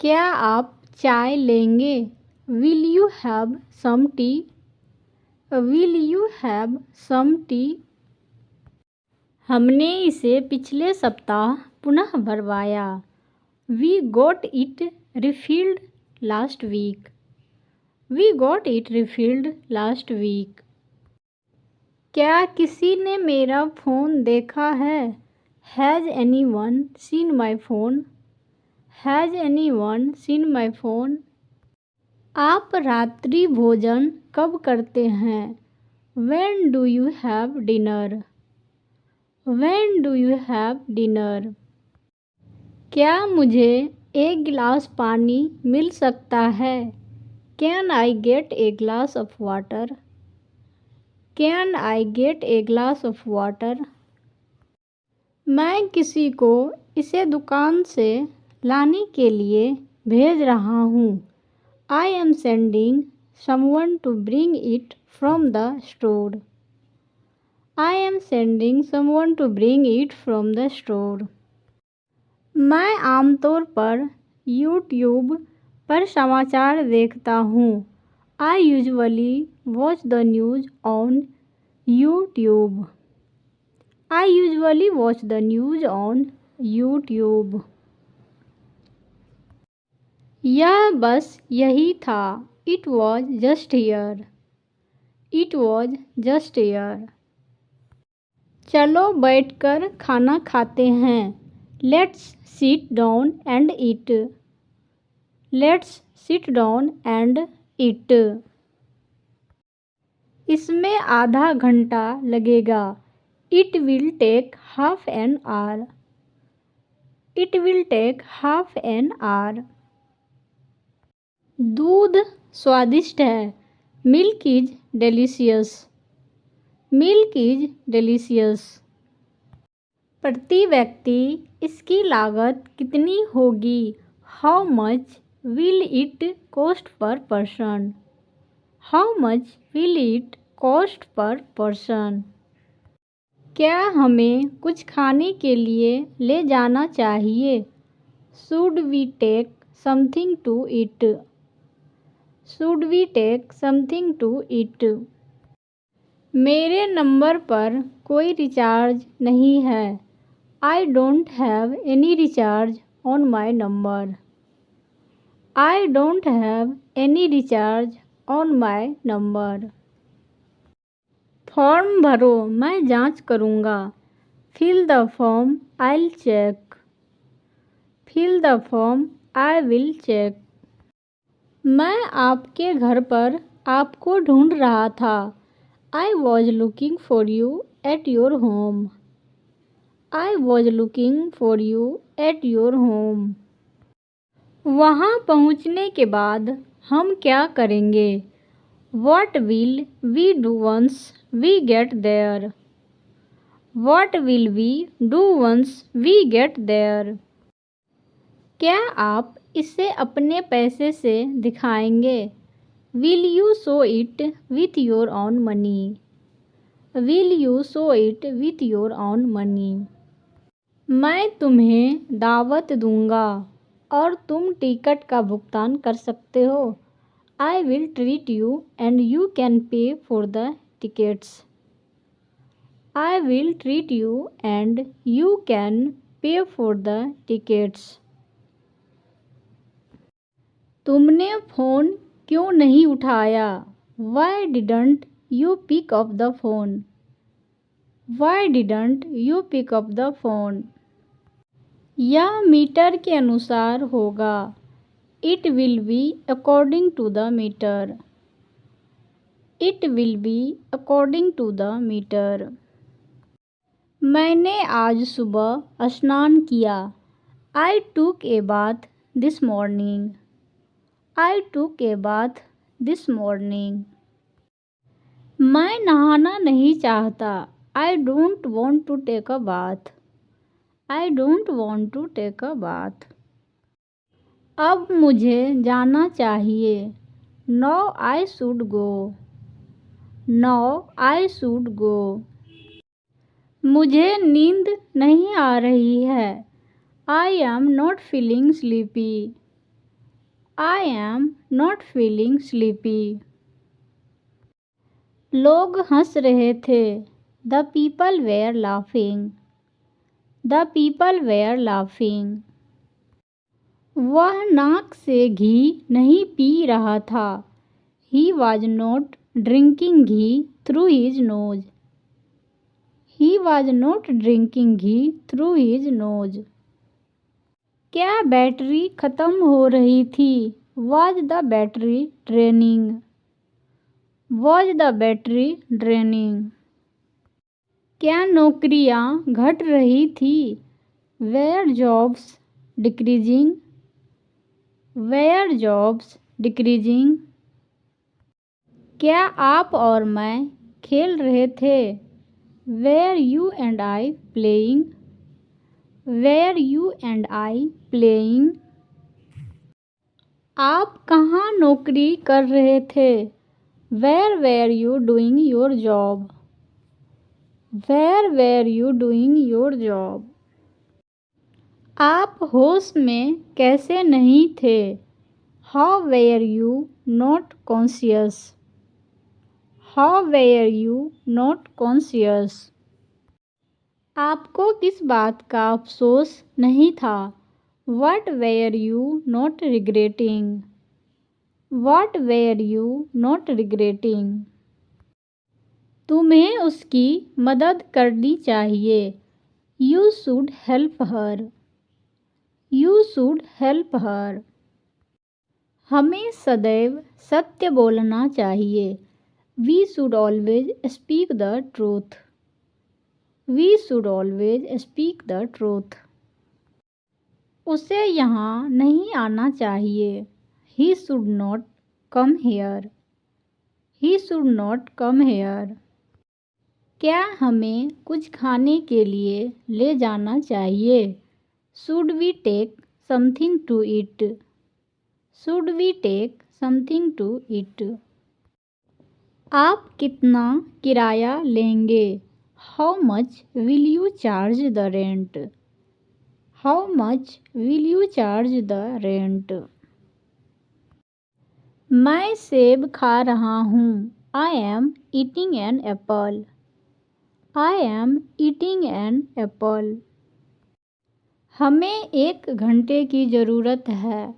क्या आप चाय लेंगे? Will you have some tea? Will you have some tea? हमने इसे पिछले सप्ताह पुनः भरवाया। We got it refilled last week. We got it refilled last week. क्या किसी ने मेरा फ़ोन देखा है? Has anyone seen my phone? Has anyone seen my phone? आप रात्रि भोजन कब करते हैं? When do you have dinner? When do you have dinner? क्या मुझे एक गिलास पानी मिल सकता है? Can I get a glass of water? Can I get a glass of water? मैं किसी को इसे दुकान से लाने के लिए भेज रहा हूँ। I am sending someone to bring it from the store. I am sending someone to bring it from the store. मैं आमतौर पर YouTube पर समाचार देखता हूँ। I usually watch the news on YouTube. I usually watch the news on YouTube. यह बस यही था। It was just here. It was just here. चलो बैठकर खाना खाते हैं। Let's sit down and eat. Let's sit down and eat. इसमें आधा घंटा लगेगा। It will take half an hour. It will take half an hour. दूध स्वादिष्ट है। Milk is delicious. Milk is delicious. प्रति व्यक्ति इसकी लागत कितनी होगी? How much will it cost per person? How much will it cost per person? क्या हमें कुछ खाने के लिए ले जाना चाहिए? Should we take something to eat? Should we take something to eat? मेरे नंबर पर कोई रिचार्ज नहीं है। I don't have any recharge on my number. I don't have any recharge on my number. Form भरो, मैं जांच करूँगा। Fill the form, I'll check. Fill the form, I will check. मैं आपके घर पर आपको ढूंढ रहा था। I was looking for you at your home. I was looking for you at your home. वहाँ पहुँचने के बाद हम क्या करेंगे? What will we do once we get there? What will we do once we get there? क्या आप इसे अपने पैसे से दिखाएंगे? Will you show it with your own money? Will you show it with your own money? मैं तुम्हें दावत दूंगा और तुम टिकट का भुगतान कर सकते हो। I will treat you and you can pay for the tickets. I will treat you and you can pay for the tickets. तुमने फ़ोन क्यों नहीं उठाया? Why didn't you pick up the phone? Why didn't you pick up the phone? यह metre के अनुसार होगा। It will be according to the meter. It will be according to the meter. मैंने आज सुबह स्नान किया। I took a bath this morning. I took a bath this morning. मैं नहाना नहीं चाहता। I don't want to take a bath. I don't want to take a bath. अब मुझे जाना चाहिए। Now I should go. Now I should go. मुझे नींद नहीं आ रही है। I am not feeling sleepy. I am not feeling sleepy. लोग हंस रहे थे. The people were laughing. The people were laughing. वह नाक से घी नहीं पी रहा था. He was not drinking ghee through his nose. He was not drinking ghee through his nose. क्या बैटरी खत्म हो रही थी? Was the battery draining? Was the battery draining? क्या नौकरियां घट रही थी? Were jobs decreasing? Were jobs decreasing? क्या आप और मैं खेल रहे थे? Were you and I playing? Were you and I playing? आप कहाँ नौकरी कर रहे थे? Where were you doing your job? Where were you doing your job? आप होश में कैसे नहीं थे? How were you not conscious? How were you not conscious? आपको किस बात का अफसोस नहीं था? What were you not regretting? What were you not regretting? तुम्हें उसकी मदद करनी चाहिए. You should help her. You should help her. हमें सदैव सत्य बोलना चाहिए. We should always speak the truth. We should always speak the truth. उसे यहाँ नहीं आना चाहिए. He should not come here. He should not come here. क्या हमें कुछ खाने के लिए ले जाना चाहिए? Should we take something to eat? Should we take something to eat? आप कितना किराया लेंगे? How much will you charge the rent? How much will you charge the rent? मैं सेब खा रहा हूँ. I am eating an apple. I am eating an apple. हमें 1 घंटे की ज़रूरत है.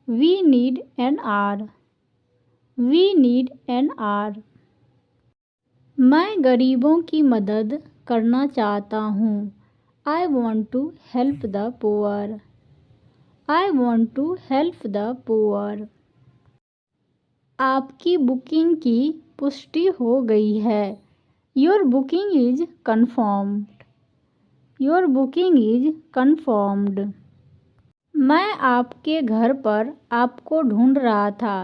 We need an hour. We need an hour. मैं गरीबों की मदद करना चाहता हूँ. I want to help the poor. I want to help the poor. आपकी बुकिंग की पुष्टि हो गई है. Your booking is confirmed. Your booking is confirmed. मैं आपके घर पर आपको ढूंढ रहा था.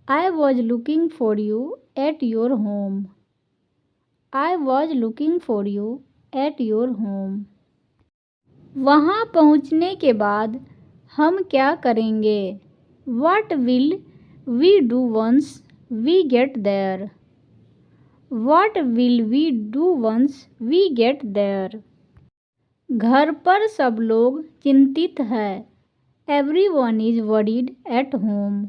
I was looking for you at your home. I was looking for you at your home. वहाँ पहुँचने के बाद हम क्या करेंगे? What will we do once we get there? What will we do once we get there? घर पर सब लोग चिंतित है. Everyone is worried at home.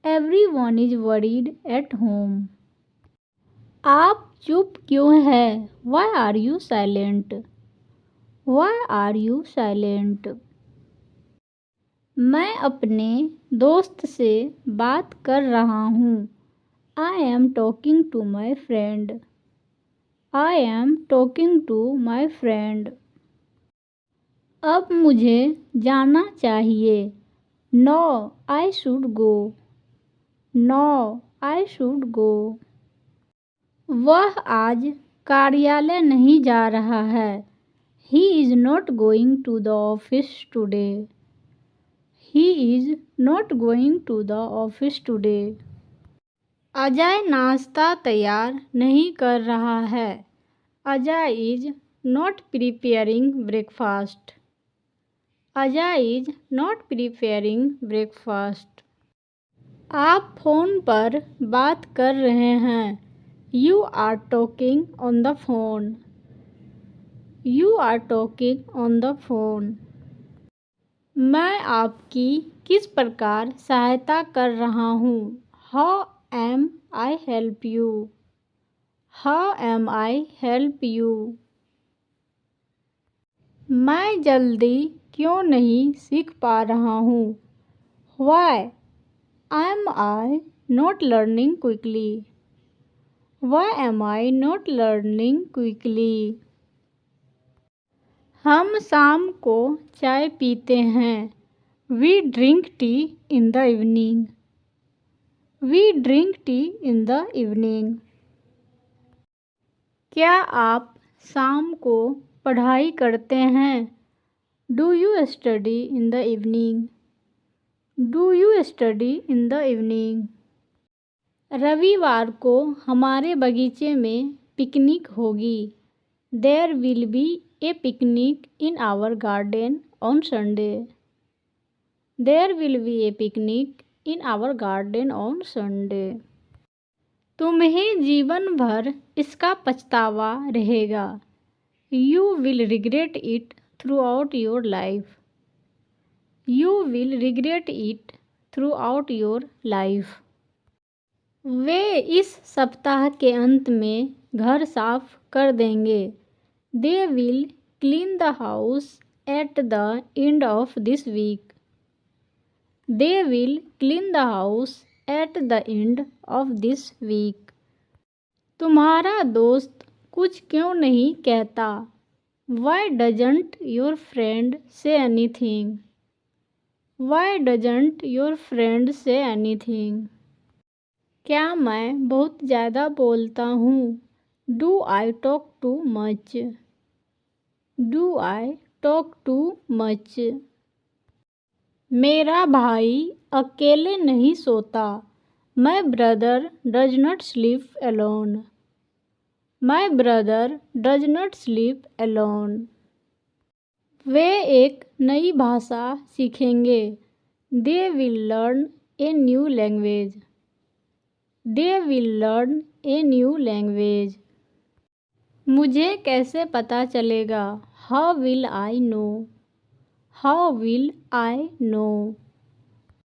Everyone is worried at home. आप चुप क्यों हैं? Why are you silent? Why are you silent? मैं अपने दोस्त से बात कर रहा हूँ. I am talking to my friend. I am talking to my friend. अब मुझे जाना चाहिए. No, I should go. No, I should go. वह आज कार्यालय नहीं जा रहा है. He is not going to the office today. He is not going to the office today. Ajay नाश्ता तैयार नहीं कर रहा है. Ajay is not preparing breakfast. Ajay is not preparing breakfast. आप फ़ोन पर बात कर रहे हैं. You are talking on the phone. You are talking on the phone. मैं आपकी किस प्रकार सहायता कर रहा हूँ? How am I help you? How am I help you? मैं जल्दी क्यों नहीं सीख पा रहा हूँ? Why am I not learning quickly? Why am I not learning quickly? हम शाम को चाय पीते हैं। We drink tea in the evening. We drink tea in the evening. क्या आप शाम को पढ़ाई करते हैं? Do you study in the evening? Do you study in the evening? रविवार को हमारे बगीचे में पिकनिक होगी। There will be a picnic in our garden on Sunday. There will be a picnic in our garden on Sunday. तुम्हें जीवन भर इसका पछतावा रहेगा। You will regret it throughout your life. You will regret it throughout your life. वे इस सप्ताह के अंत में घर साफ कर देंगे। They will clean the house at the end of this week. They will clean the house at the end of this week. तुम्हारा दोस्त कुछ क्यों नहीं कहता? Why doesn't your friend say anything? Why doesn't your friend say anything? क्या मैं बहुत ज़्यादा बोलता हूँ? Do I talk too much? Do I talk too much? मेरा भाई अकेले नहीं सोता। My brother does not sleep alone. My brother does not sleep alone. वे एक नई भाषा सीखेंगे। They will learn a new language. They will learn a new language. मुझे कैसे पता चलेगा? How will I know? How will I no?